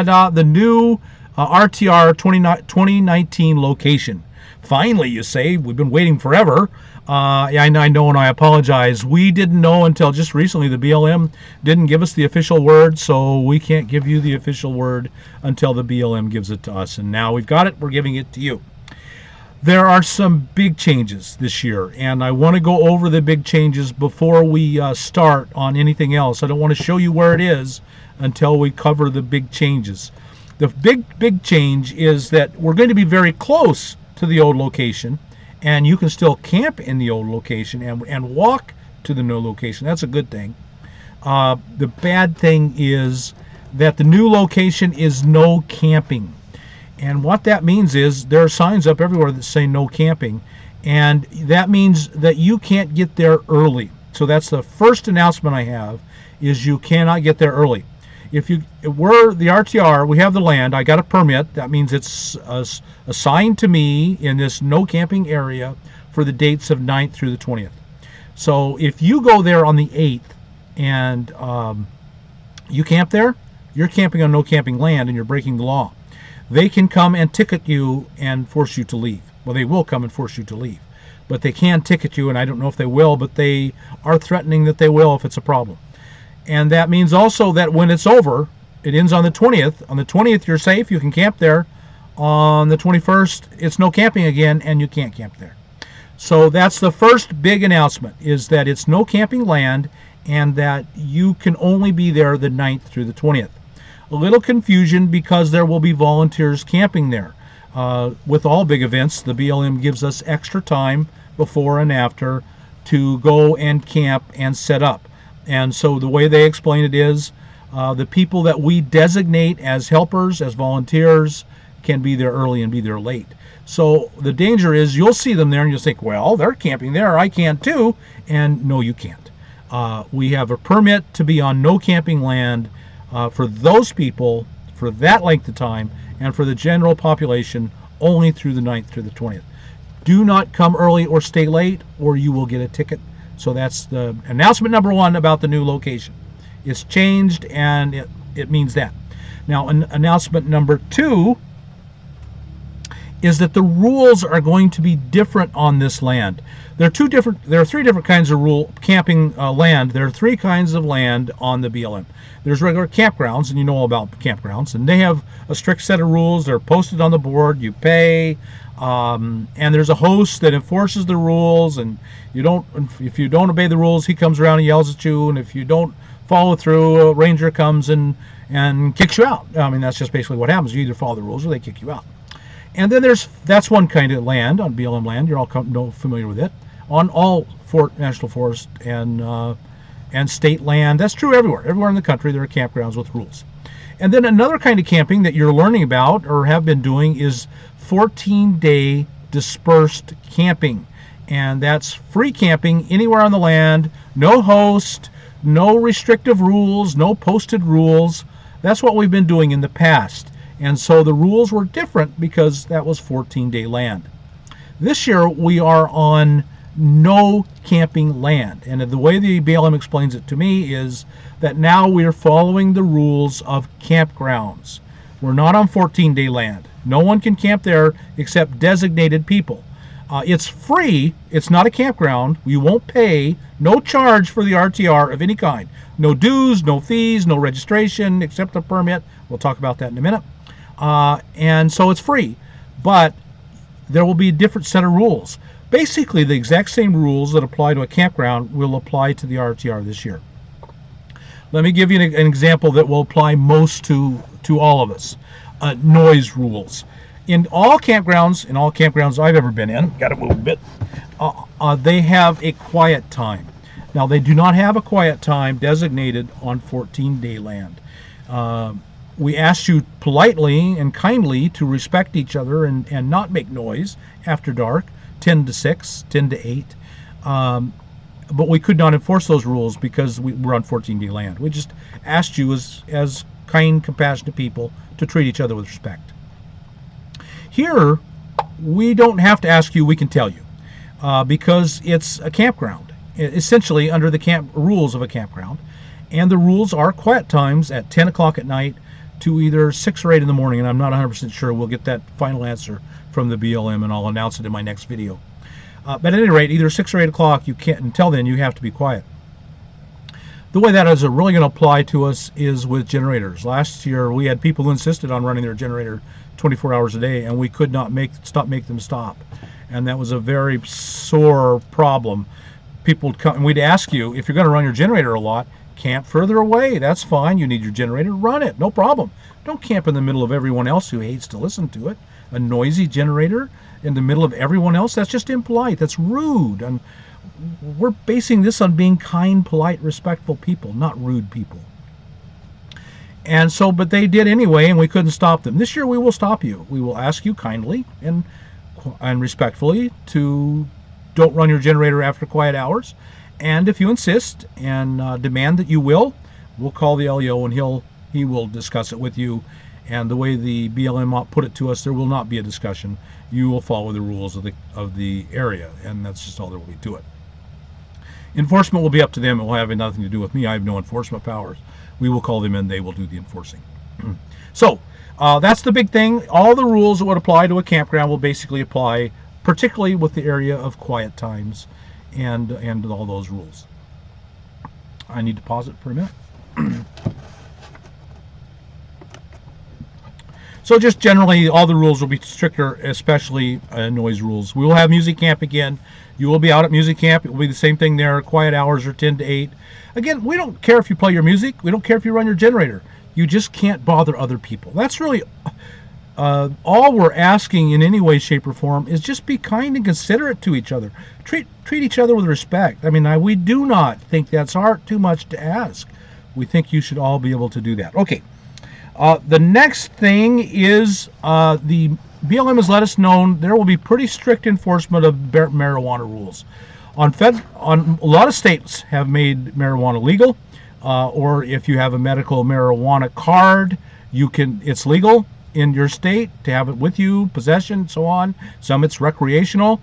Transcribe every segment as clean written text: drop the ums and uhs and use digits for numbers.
The new RTR 2019 location. Finally, you say, we've been waiting forever. Yeah, I know, and I apologize. We didn't know until just recently. The BLM didn't give us the official word, so we can't give you the official word until the BLM gives it to us. And now we've got it, we're giving it to you. There are some big changes this year, and I want to go over the big changes before we start on anything else. I don't want to show you where it is until we cover the big changes. The big change is that we're going to be very close to the old location, and you can still camp in the old location and walk to the new location. That's a good thing. The bad thing is that the new location is no camping. And what that means is there are signs up everywhere that say no camping, and that means that you can't get there early. So that's the first announcement I have, is you cannot get there early. If we're the RTR, we have the land, I got a permit, that means it's assigned to me in this no camping area for the dates of 9th through the 20th. So if you go there on the 8th and you camp there, you're camping on no camping land and you're breaking the law. They can come and ticket you and force you to leave. Well, they will come and force you to leave. But they can ticket you, and I don't know if they will, but they are threatening that they will if it's a problem. And that means also that when it's over, it ends on the 20th. On the 20th, you're safe. You can camp there. On the 21st, it's no camping again, and you can't camp there. So that's the first big announcement, is that it's no camping land and that you can only be there the 9th through the 20th. A little confusion because there will be volunteers camping there. With all big events, the BLM gives us extra time before and after to go and camp and set up. And so the way they explain it is the people that we designate as helpers, as volunteers, can be there early and be there late. So the danger is you'll see them there and you'll think, well, they're camping there, I can too. And no, you can't. We have a permit to be on no camping land for those people for that length of time, and for the general population only through the 9th through the 20th. Do not come early or stay late or you will get a ticket. So that's the announcement number one about the new location. It's changed and it means that. Now, announcement number two is that the rules are going to be different on this land. There are three different kinds of camping land. There are three kinds of land on the BLM. There's regular campgrounds, and you know all about campgrounds, and they have a strict set of rules. They're posted on the board. You pay, and there's a host that enforces the rules. And if you don't obey the rules, he comes around and yells at you. And if you don't follow through, a ranger comes and kicks you out. I mean, that's just basically what happens. You either follow the rules or they kick you out. And then that's one kind of land on BLM land. You're all familiar with it. On all national forest and state land, that's true everywhere. Everywhere in the country, there are campgrounds with rules. And then another kind of camping that you're learning about or have been doing is 14-day dispersed camping. And that's free camping anywhere on the land, no host, no restrictive rules, no posted rules. That's what we've been doing in the past. And so the rules were different because that was 14-day land. This year we are on no camping land. And the way the BLM explains it to me is that now we're following the rules of campgrounds. We're not on 14-day land. No one can camp there except designated people. It's free. It's not a campground. You won't pay. No charge for the RTR of any kind. No dues, no fees, no registration except a permit. We'll talk about that in a minute. And so it's free, but there will be a different set of rules. Basically, the exact same rules that apply to a campground will apply to the RTR this year. Let me give you an example that will apply most to all of us. Noise rules. In all campgrounds I've ever been in, got to move a bit, they have a quiet time. Now, they do not have a quiet time designated on 14-day land. We ask you politely and kindly to respect each other and not make noise after dark, 10 to 6, 10 to 8. But we could not enforce those rules because we're on 14-day land. We just asked you as kind, compassionate people to treat each other with respect. Here, we don't have to ask you, we can tell you, because it's a campground, essentially under the rules of a campground. And the rules are quiet times at 10 o'clock at night, to either 6 or 8 in the morning, and I'm not 100% sure. We'll get that final answer from the BLM, and I'll announce it in my next video. But at any rate, either 6 or 8 o'clock, you can't. Until then, you have to be quiet. The way that is really going to apply to us is with generators. Last year, we had people who insisted on running their generator 24 hours a day, and we could not make them stop. And that was a very sore problem. People would come, and we'd ask you, if you're going to run your generator a lot, camp further away. That's fine. You need your generator, run it. No problem. Don't camp in the middle of everyone else who hates to listen to it. A noisy generator in the middle of everyone else, that's just impolite. That's rude. And we're basing this on being kind, polite, respectful people, not rude people. And so, but they did anyway, and we couldn't stop them. This year we will stop you. We will ask you kindly and respectfully to don't run your generator after quiet hours. And if you insist and demand that you will, we'll call the LEO and he will discuss it with you. And the way the BLM put it to us, there will not be a discussion. You will follow the rules of the area, and that's just all there will be to it. Enforcement will be up to them. It will have nothing to do with me. I have no enforcement powers. We will call them in. They will do the enforcing. So that's the big thing. All the rules that would apply to a campground will basically apply, particularly with the area of quiet times and all those rules. I need to pause it for a minute. So just generally, all the rules will be stricter, especially noise rules. We will have music camp again. You will be out at music camp. It will be the same thing there. Quiet hours are 10 to 8. Again, we don't care if you play your music. We don't care if you run your generator. You just can't bother other people. That's really all we're asking in any way, shape, or form is just be kind and considerate to each other. Treat each other with respect. I mean, we do not think that's too much to ask. We think you should all be able to do that. Okay. The next thing is the BLM has let us know there will be pretty strict enforcement of marijuana rules. On a lot of states have made marijuana legal, or if you have a medical marijuana card, it's legal in your state to have it with you, possession, so on. Some it's recreational.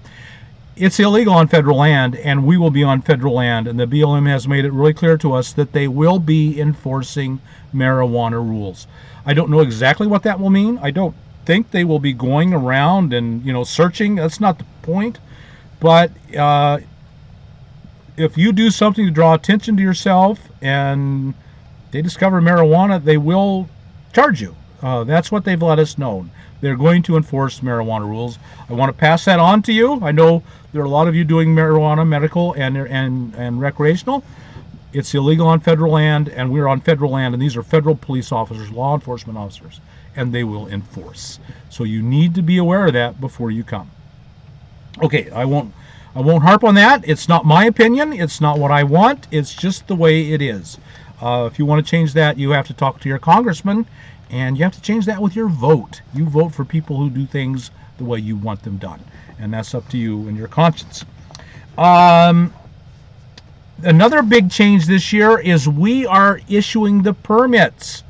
It's illegal on federal land, and we will be on federal land, and the BLM has made it really clear to us that they will be enforcing marijuana rules. I don't know exactly what that will mean. I don't think they will be going around and searching. That's not the point. But if you do something to draw attention to yourself and they discover marijuana, they will charge you. That's what they've let us know. They're going to enforce marijuana rules. I want to pass that on to you. I know there are a lot of you doing marijuana, medical, and recreational. It's illegal on federal land, and we're on federal land, and these are federal police officers, law enforcement officers, and they will enforce. So you need to be aware of that before you come. Okay, I won't harp on that. It's not my opinion. It's not what I want. It's just the way it is. If you want to change that, you have to talk to your congressman, and you have to change that with your vote. You vote for people who do things the way you want them done, and that's up to you and your conscience. Another big change this year is we are issuing the permits.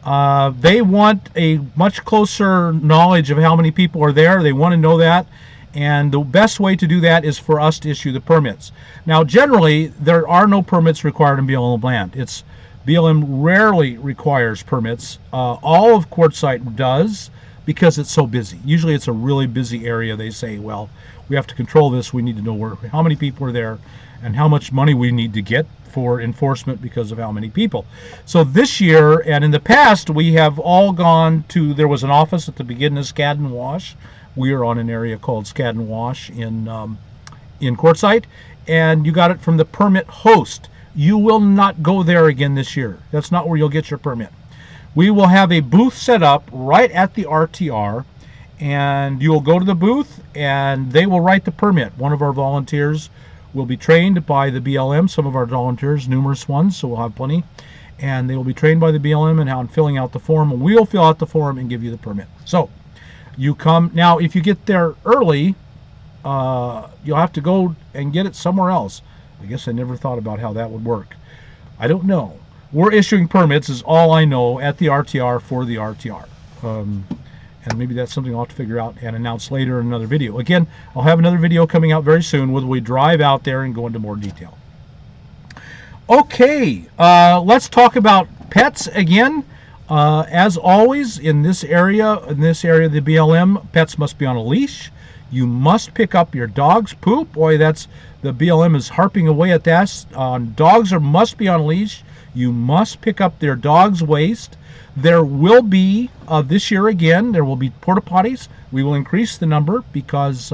They want a much closer knowledge of how many people are there. They want to know that. And the best way to do that is for us to issue the permits. Now, generally, there are no permits required in BLM land. BLM rarely requires permits. All of Quartzsite does because it's so busy. Usually it's a really busy area. They say, well, we have to control this. We need to know how many people are there and how much money we need to get for enforcement because of how many people. So this year and in the past, we have all gone to, there was an office at the beginning of Scadden Wash. We are on an area called Scadden Wash in Quartzsite, and you got it from the permit host. You will not go there again this year. That's not where you'll get your permit. We will have a booth set up right at the RTR, and you'll go to the booth and they will write the permit. One of our volunteers will be trained by the BLM, some of our volunteers, numerous ones, so we'll have plenty, and they will be trained by the BLM and how in filling out the form, and we'll fill out the form and give you the permit. So you come, now if you get there early, you'll have to go and get it somewhere else. I guess I never thought about how that would work. I don't know. We're issuing permits is all I know at the RTR for the RTR. And maybe that's something I'll have to figure out and announce later in another video. Again, I'll have another video coming out very soon where we drive out there and go into more detail. Okay, let's talk about pets again. As always, in this area of the BLM, pets must be on a leash. You must pick up your dog's poop. Boy, the BLM is harping away at that. Dogs must be on a leash. You must pick up their dog's waste. There will be, this year again, there will be porta potties. We will increase the number because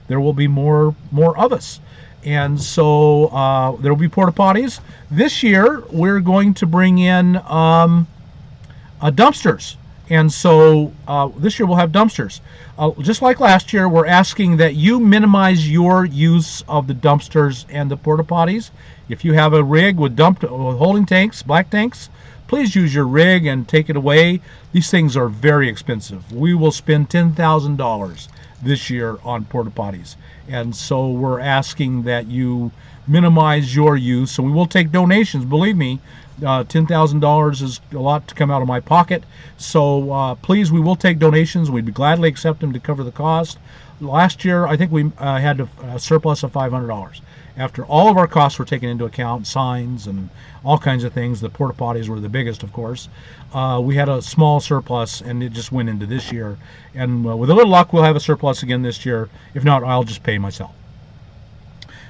there will be more of us. And so there will be porta potties. This year, we're going to bring in dumpsters. And so this year we'll have dumpsters. Just like last year, we're asking that you minimize your use of the dumpsters and the porta potties. If you have a rig with holding tanks, black tanks, please use your rig and take it away. These things are very expensive. We will spend $10,000 this year on porta potties. And so we're asking that you minimize your use. And we will take donations. Believe me, $10,000 is a lot to come out of my pocket. So please, we will take donations. We'd gladly accept them to cover the cost. Last year, I think we had a surplus of $500. After all of our costs were taken into account, signs and all kinds of things, the porta potties were the biggest, of course. We had a small surplus, and it just went into this year. And with a little luck, we'll have a surplus again this year. If not, I'll just pay myself.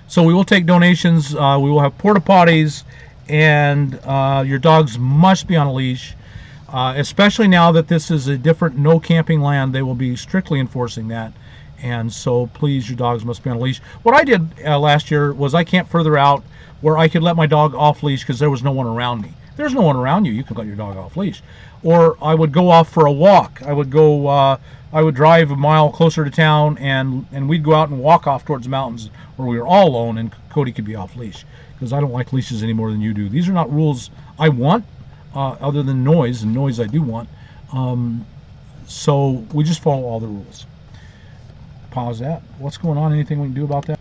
So we will take donations. We will have porta potties, and your dogs must be on a leash. Especially now that this is a different no camping land, they will be strictly enforcing that. And so please, your dogs must be on a leash. What I did last year was I camped further out where I could let my dog off leash because there was no one around me. There's no one around you. You can let your dog off leash. Or I would go off for a walk. I would drive a mile closer to town, and we'd go out and walk off towards the mountains where we were all alone, and Cody could be off leash because I don't like leashes any more than you do. These are not rules I want, other than noise, and noise I do want. So we just follow all the rules. Pause that. What's going on? Anything we can do about that?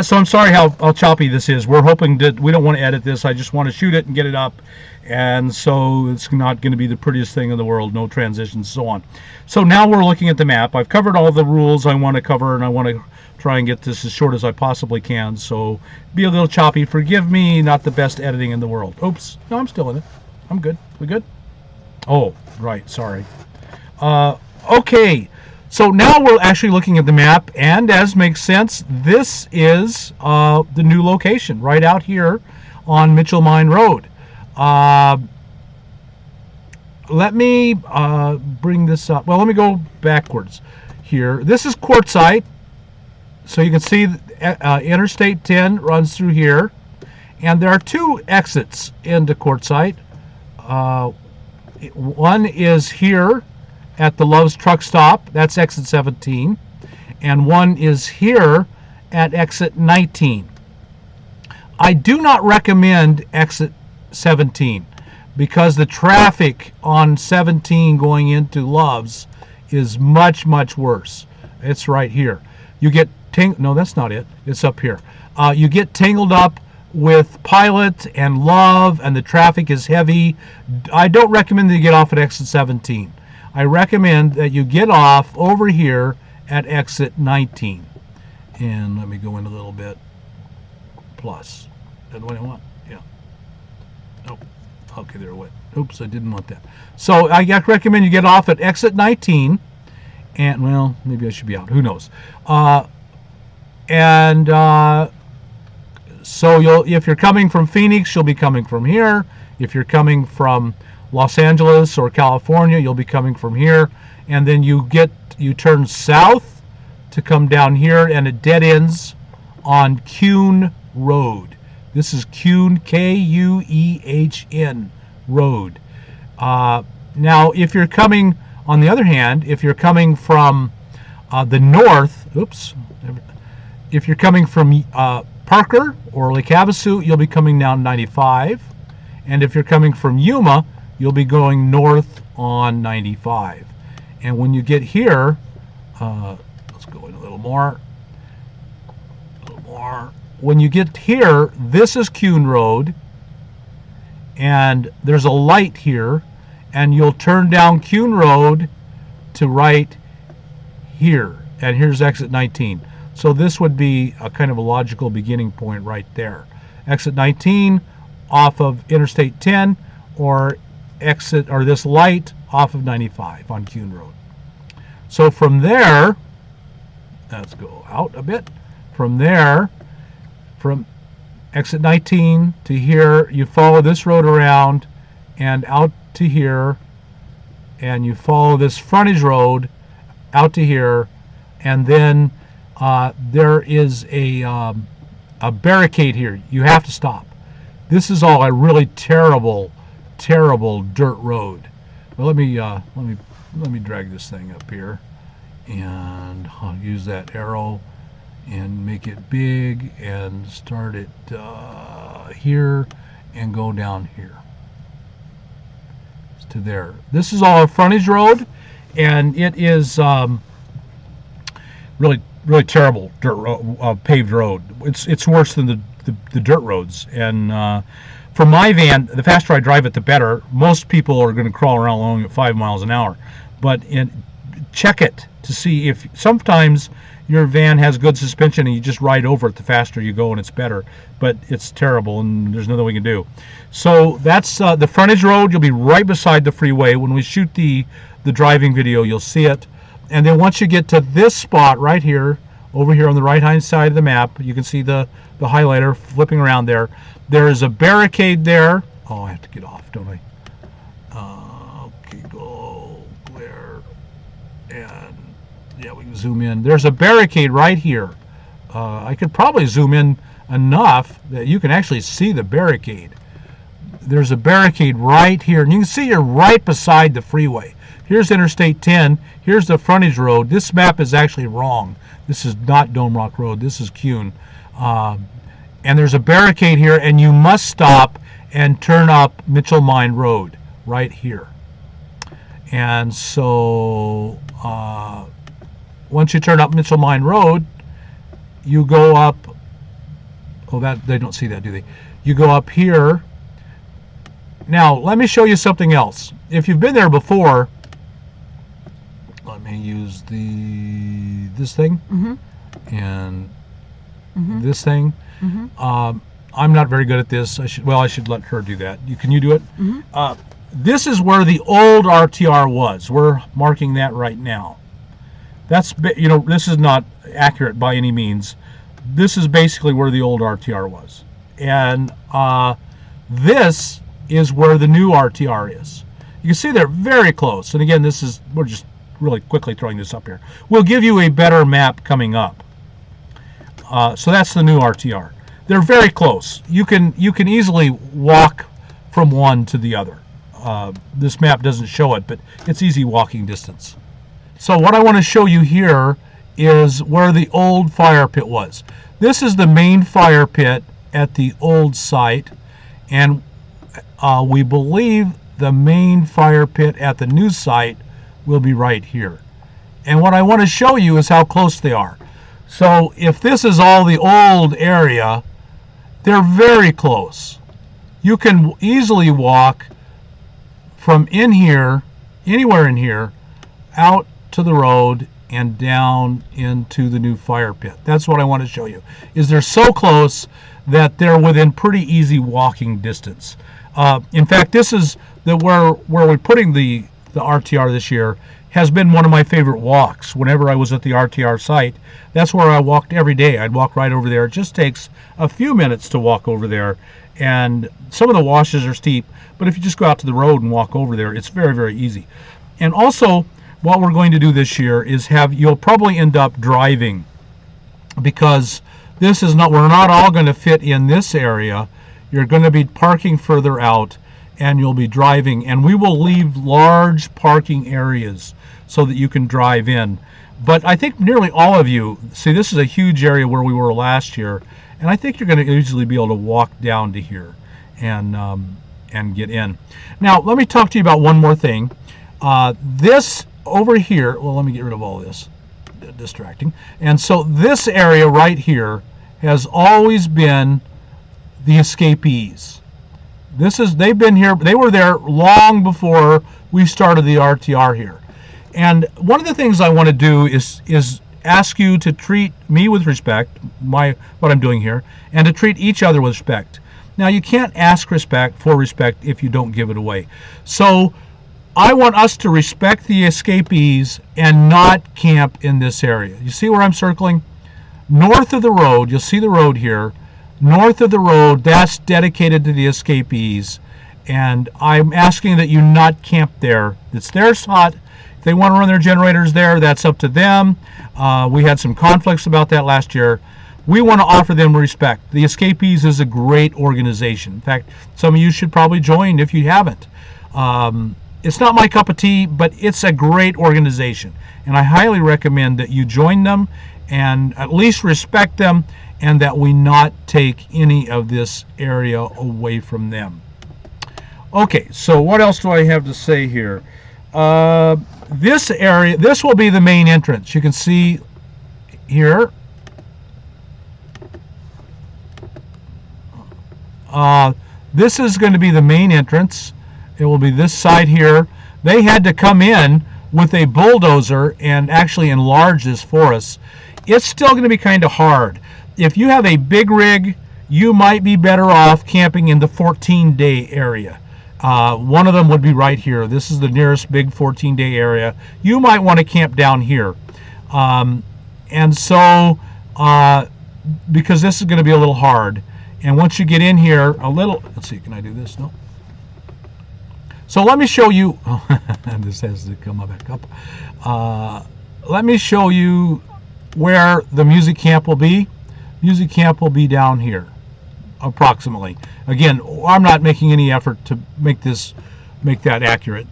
So I'm sorry how choppy this is. We're hoping that we don't want to edit this. I just want to shoot it and get it up. And so it's not going to be the prettiest thing in the world. No transitions, so on. So now we're looking at the map. I've covered all the rules I want to cover, and I want to try and get this as short as I possibly can. So be a little choppy. Forgive me, not the best editing in the world. Oops. No, I'm still in it. I'm good. We good? Oh, right. Sorry. Okay. So now we're actually looking at the map, and as makes sense, this is the new location right out here on Mitchell Mine Road. Let me bring this up. Well, let me go backwards here. This is Quartzsite. So you can see Interstate 10 runs through here, and there are two exits into Quartzsite. One is here at the Love's Truck Stop, that's exit 17, and one is here at exit 19. I do not recommend exit 17 because the traffic on 17 going into Love's is much, much worse. It's right here. You get no, that's not it. It's up here. You get tangled up with Pilot and Love, and the traffic is heavy. I don't recommend that you get off at exit 17. I recommend that you get off over here at exit 19. And let me go in a little bit. Plus. That's what I want. Yeah. Oh, okay, there it went. Oops, I didn't want that. So I recommend you get off at exit 19. And, well, maybe I should be out. Who knows? So if you're coming from Phoenix, you'll be coming from here. If you're coming from Los Angeles or California, you'll be coming from here, and then you turn south to come down here, and it dead ends on Kuehn Road. This is Kuehn, Kuehn Road. Now, if you're coming, on the other hand, if you're coming from the north, if you're coming from Parker or Lake Havasu, you'll be coming down 95, and if you're coming from Yuma, you'll be going north on 95. And when you get here, let's go in a little more. When you get here, this is Kuehn Road, and there's a light here, and you'll turn down Kuehn Road to right here, and here's exit 19. So this would be a kind of a logical beginning point right there. Exit 19 off of Interstate 10, or exit or this light off of 95 on Kuhn Road. So from there, let's go out a bit. From there, from exit 19 to here, you follow this road around and out to here, and you follow this frontage road out to here, and then there is a barricade here. You have to stop. This is all a really terrible dirt road. Well, let me drag this thing up here, and I'll use that arrow and make it big and start it here and go down here to there. This is all a frontage road, and it is really terrible dirt paved road. It's worse than the dirt roads. And for my van, the faster I drive it, the better. Most people are going to crawl around along at 5 miles an hour, but check it to see if sometimes your van has good suspension and you just ride over it the faster you go and it's better, but it's terrible and there's nothing we can do. So that's the frontage road. You'll be right beside the freeway. When we shoot the driving video, you'll see it. And then once you get to this spot right here, over here on the right hand side of the map, you can see the highlighter flipping around there. There is a barricade there. Oh, I have to get off, don't I? Okay, go glare, and yeah, we can zoom in. There's a barricade right here. I could probably zoom in enough that you can actually see the barricade. There's a barricade right here, and you can see you're right beside the freeway. Here's Interstate 10. Here's the frontage road. This map is actually wrong. This is not Dome Rock Road. This is Kuhn. And there's a barricade here, and you must stop and turn up Mitchell Mine Road right here. And so once you turn up Mitchell Mine Road, you go up. Oh, that they don't see that, do they? You go up here. Now, let me show you something else. If you've been there before, let me use this thing and this thing. I'm not very good at this. I should let her do that. Can you do it? This is where the old RTR was. We're marking that right now. That's, this is not accurate by any means. This is basically where the old RTR was, and this is where the new RTR is. You can see they're very close. And again, we're just really quickly throwing this up here. We'll give you a better map coming up. So that's the new RTR. They're very close. You can easily walk from one to the other. This map doesn't show it, but it's easy walking distance. So what I want to show you here is where the old fire pit was. This is the main fire pit at the old site, and we believe the main fire pit at the new site will be right here. And what I want to show you is how close they are. So if this is all the old area, they're very close. You can easily walk from in here, anywhere in here, out to the road and down into the new fire pit. That's what I want to show you, is they're so close that they're within pretty easy walking distance. In fact, this is where we're putting the RTR this year has been one of my favorite walks. Whenever I was at the RTR site, that's where I walked every day. I'd walk right over there. It just takes a few minutes to walk over there, and some of the washes are steep, but if you just go out to the road and walk over there, it's very, very easy. And also, what we're going to do this year is you'll probably end up driving, because we're not all going to fit in this area. You're going to be parking further out, and you'll be driving, and we will leave large parking areas so that you can drive in. But I think nearly all of you, see, this is a huge area where we were last year, and I think you're going to easily be able to walk down to here and get in. Now, let me talk to you about one more thing. This over here, well, let me get rid of all this, distracting. And so this area right here has always been the escapees. They've been here, they were there long before we started the RTR here. And one of the things I want to do is ask you to treat me with respect, what I'm doing here, and to treat each other with respect. Now, you can't ask for respect if you don't give it away. So I want us to respect the escapees and not camp in this area. You see where I'm circling? North of the road, you'll see the road here. North of the road, that's dedicated to the escapees. And I'm asking that you not camp there. It's their spot. If they want to run their generators there, that's up to them. We had some conflicts about that last year. We want to offer them respect. The Escapees is a great organization. In fact, some of you should probably join if you haven't. It's not my cup of tea, but it's a great organization. And I highly recommend that you join them and at least respect them, and that we not take any of this area away from them. Okay, so what else do I have to say here? This area, this will be the main entrance. You can see here. This is going to be the main entrance. It will be this side here. They had to come in with a bulldozer and actually enlarge this for us. It's still going to be kind of hard. If you have a big rig, you might be better off camping in the 14-day area. One of them would be right here. This is the nearest big 14-day area. You might want to camp down here. And so, because this is going to be a little hard. And once you get in here a little, let's see, can I do this? No. So let me show you, this has to come back up. Let me show you where the music camp will be. Music camp will be down here, approximately. Again, I'm not making any effort to make that accurate.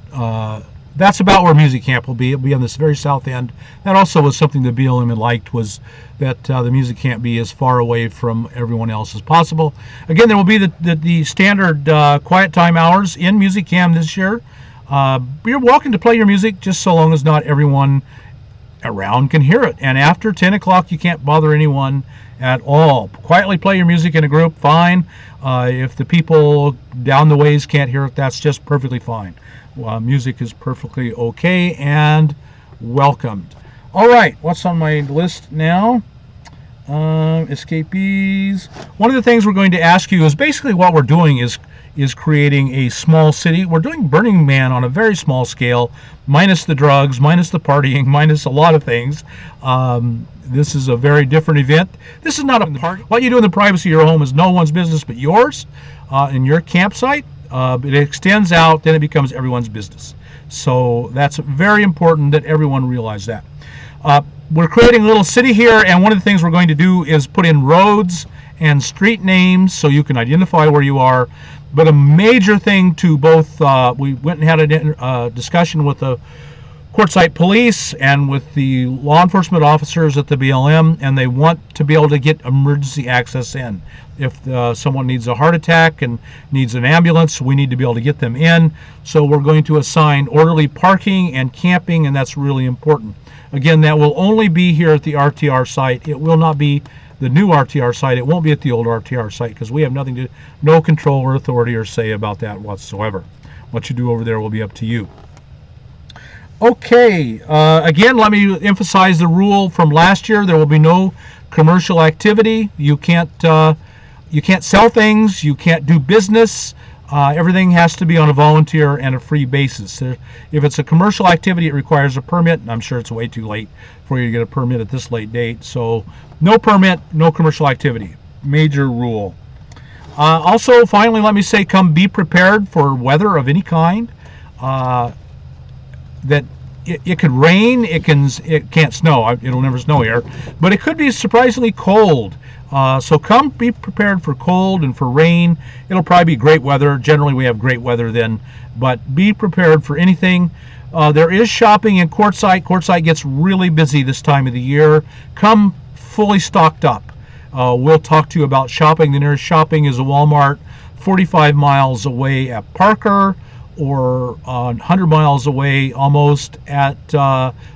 That's about where music camp will be. It'll be on this very south end. That also was something the BLM had liked, was that the music camp be as far away from everyone else as possible. Again, there will be the standard quiet time hours in music camp this year. You're welcome to play your music, just so long as not everyone around can hear it. And after 10 o'clock, you can't bother anyone at all. Quietly play your music in a group, fine. If the people down the ways can't hear it, that's just perfectly fine. Music is perfectly okay and welcomed. All right, what's on my list now? Escapees. One of the things we're going to ask you is basically what we're doing is creating a small city. We're doing Burning Man on a very small scale, minus the drugs, minus the partying, minus a lot of things. This is a very different event. This is not a party. What you do in the privacy of your home is no one's business but yours and your campsite. It extends out, then it becomes everyone's business. So that's very important that everyone realize that. We're creating a little city here, and one of the things we're going to do is put in roads and street names so you can identify where you are. But a major thing to both, we went and had a discussion with the Quartzsite Police and with the law enforcement officers at the BLM, and they want to be able to get emergency access in. If someone needs a heart attack and needs an ambulance, we need to be able to get them in. So we're going to assign orderly parking and camping, and that's really important. Again, that will only be here at the RTR site. It will not be the new RTR site. It won't be at the old RTR site because we have no control or authority or say about that whatsoever. What you do over there will be up to you. Okay, again, let me emphasize the rule from last year. There will be no commercial activity. You can't sell things. You can't do business. Everything has to be on a volunteer and a free basis. If it's a commercial activity, it requires a permit, and I'm sure it's way too late for you to get a permit at this late date. So no permit, no commercial activity. Major rule. Also, finally, let me say, come be prepared for weather of any kind. That it could rain, it can't snow, it'll never snow here, but it could be surprisingly cold. So come be prepared for cold and for rain. It'll probably be great weather. Generally we have great weather then, but be prepared for anything. There is shopping in Quartzsite. Quartzsite gets really busy this time of the year. Come fully stocked up. We'll talk to you about shopping. The nearest shopping is a Walmart 45 miles away at Parker, or 100 miles away almost at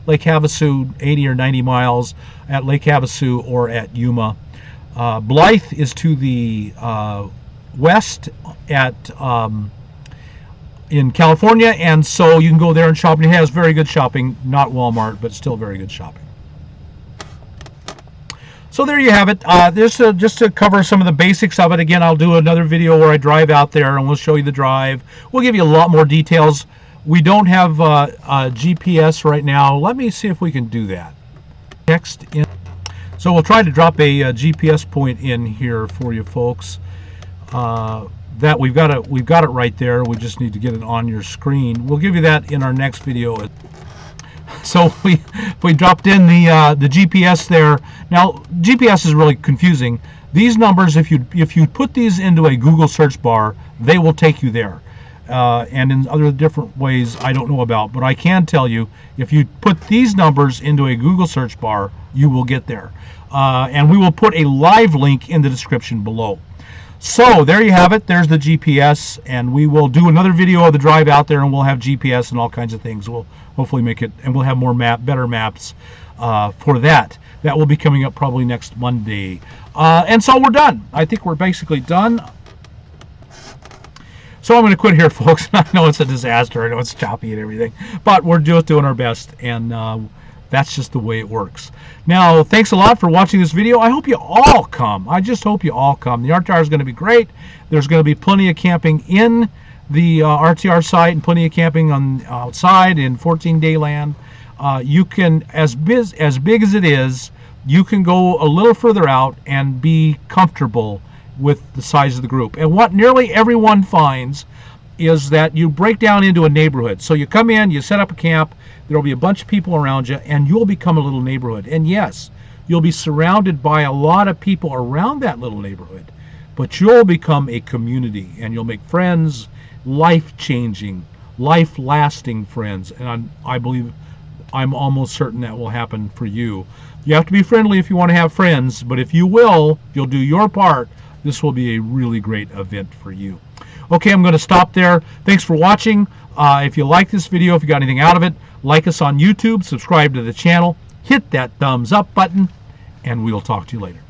Lake Havasu, 80 or 90 miles at Lake Havasu or at Yuma. Blythe is to the west at in California, and so you can go there and shop. And it has very good shopping, not Walmart, but still very good shopping. So there you have it. Just to cover some of the basics of it. Again, I'll do another video where I drive out there and we'll show you the drive. We'll give you a lot more details. We don't have GPS right now. Let me see if we can do that. Text in. So we'll try to drop a GPS point in here for you folks. That we've got it right there. We just need to get it on your screen. We'll give you that in our next video. So we dropped in the GPS there. Now GPS is really confusing. These numbers, if you put these into a Google search bar, they will take you there. And in other different ways I don't know about, but I can tell you, if you put these numbers into a Google search bar, you will get there. And we will put a live link in the description below. So there you have it. There's the GPS, and we will do another video of the drive out there, and we'll have GPS and all kinds of things. We'll hopefully make it, and we'll have more better maps for that. That will be coming up probably next Monday. And so we're done. I think we're basically done. So I'm going to quit here, folks. I know it's a disaster. I know it's choppy and everything, but we're just doing our best, and that's just the way it works. Now, thanks a lot for watching this video. I hope you all come. I just hope you all come. The RTR is going to be great. There's going to be plenty of camping in the RTR site and plenty of camping on outside in 14-day land. You can, as big as it is, you can go a little further out and be comfortable with the size of the group. And what nearly everyone finds is that you break down into a neighborhood. So you come in, you set up a camp, there will be a bunch of people around you, and you'll become a little neighborhood. And yes, you'll be surrounded by a lot of people around that little neighborhood, but you'll become a community, and you'll make friends, life-changing, life-lasting friends. And I'm almost certain that will happen for you. You have to be friendly if you want to have friends, but if you'll do your part, this will be a really great event for you. Okay, I'm going to stop there. Thanks for watching. If you like this video, if you got anything out of it, like us on YouTube, subscribe to the channel, hit that thumbs up button, and we'll talk to you later.